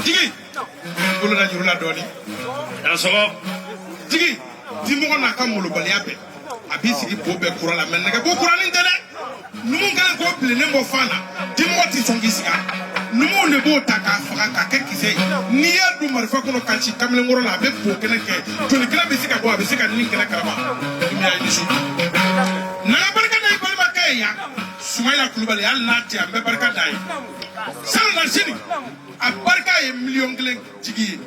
Jigi, bulu na jurula doni. Yasogo. Jigi, dimo na kamulu bali abe. Abisi ki bobe kurala men nega bo kurani ndele. Numu ngale ko plene mo fana. Dimo ti songi sika. numu ne b'o ta k'a faga k'a kɛ kisɛ n'i y'a dun marifa kɔnɔ ka ci kamalenkɔrɔ la a bɛ bo kɛnɛ kɛ jolikɛnɛ bɛ se ka bɔ a bɛ se ka nin kɛnɛ karama dunuya ye nisu n'an barika da i balimakɛ ye yan Sumayila Kulubali hali n'a tɛ an bɛ barika da ye salon na sini a barika ye miliyɔn 1 jigi ye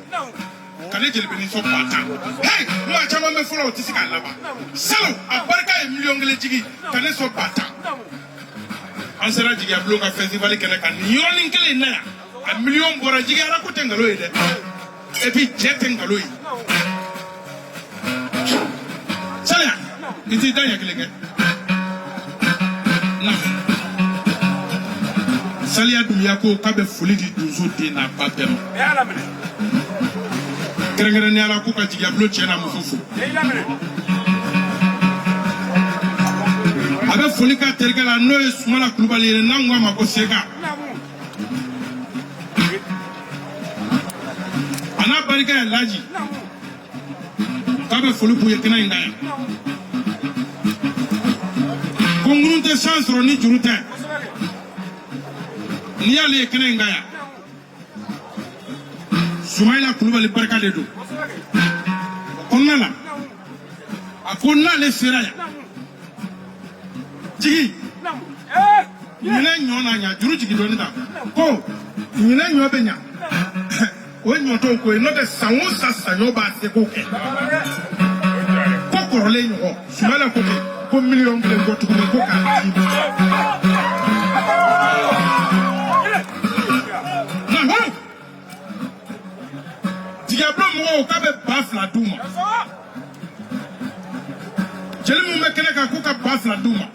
ka ne jelibini so 50 hey maa caman bɛ fɔlɔ o tɛ se k'a laban salon a barika ye miliyɔn 1 jigi ka ne so 50 an sera jigiya bulon ka festival kɛnɛ kan nin yɔrɔnin kelen na yan a miliyɔn bɔra jigiyara ko tɛ nkalon ye dɛ et puis cɛ tɛ nkalon ye saliya i t'i da ɲɛ kelen kɛ na saliya dunya ko k'a bɛ foli di donso den n'a ba bɛɛ ma kɛrɛnkɛrɛnnenya la ko ka jigiya bulon cɛ n'a muso fo a bɛ foli k'a terikɛ la n'o ye Sumala Kulubali ye n'an ko a ma ko Seka a n'a barika ye Laji k'a bɛ foli k'u ye kɛnɛ in kan yan ko ŋunu tɛ san sɔrɔ ni juru tɛ n'i y'ale ye kɛnɛ in kan yan Sumayila Kulubali barika de don o kɔnɔna la a ko n'ale sera yan jigi ɲinɛ ɲɔ na ɲa juru jigi dɔɔni ta ko ɲinɛ ɲɔ bɛ ɲa o ɲɔ t'o ko ye n'o tɛ san o san saɲɔ b'a seko kɛ ko kɔrɔlen ɲɔgɔn Sumayila ko kɛ ko miliyɔn 1 bɔ tuguni ko k'a di jigiya bulon mɔgɔw k'a bɛ ba 2 d'u ma jeli min bɛ kɛnɛ kan ko ka ba 2 d'u ma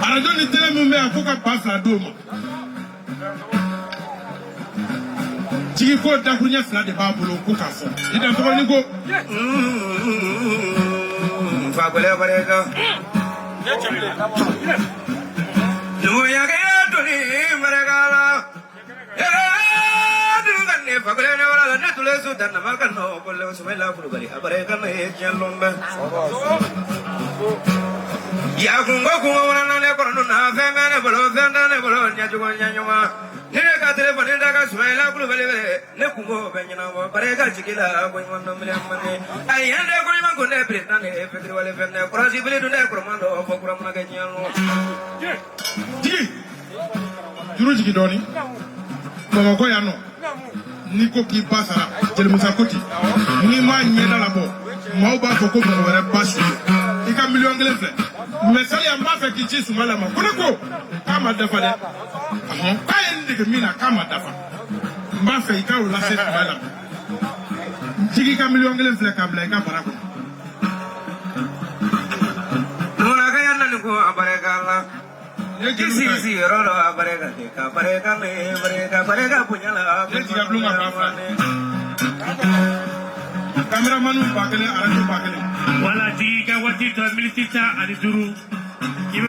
arajo ni télé min bɛ yan ko ka ba 2 d'u ma jigi ko dakuruɲɛ 2 de b'a bolo ko k'a fɔ i dan tɔgɔ ni ko fa gbɛlɛ barika numuya doni marakala Fakulene wala ne tule su dan na makano ko le Sumayila Kulubali abare kan e jellombe ya kungo kungo wala ne ko na fe mene bolo fenda ne bolo nya jugo nya nyuma ne ka telefone da ka Sumayila Kulubali ne kungo be nyina wo bare ka jigila ko ngondo mele mane ay hande ko ma ko ne preta ne fekri wala fende ko raji bele du ne ko mando fo ko ma ga nyalo jigi juru jigi doni mama ko ya no ni ko k'i ba sara Jelimusa Koti n'i m'a ɲɛda labɔ maaw b'a fɔ ko mɔgɔ wɛrɛ ba su ye i ka miliyɔn 1 filɛ mais saliya n b'a fɛ k'i ci Sumayila ma ko ne ko k'a ma dafa dɛ k'a ye n dege min na k'a ma dafa n b'a fɛ i ka o lase Sumayila ma jigi ka miliyɔn 1 filɛ k'a bila i ka bara kɔnɔ nuna ka yanna ni ko a barika la Kisi rolo abareka ka bareka me bareka punyala jiga blunga bafa cameraman bakale aradu bakale wala jiga wati to militita ali duru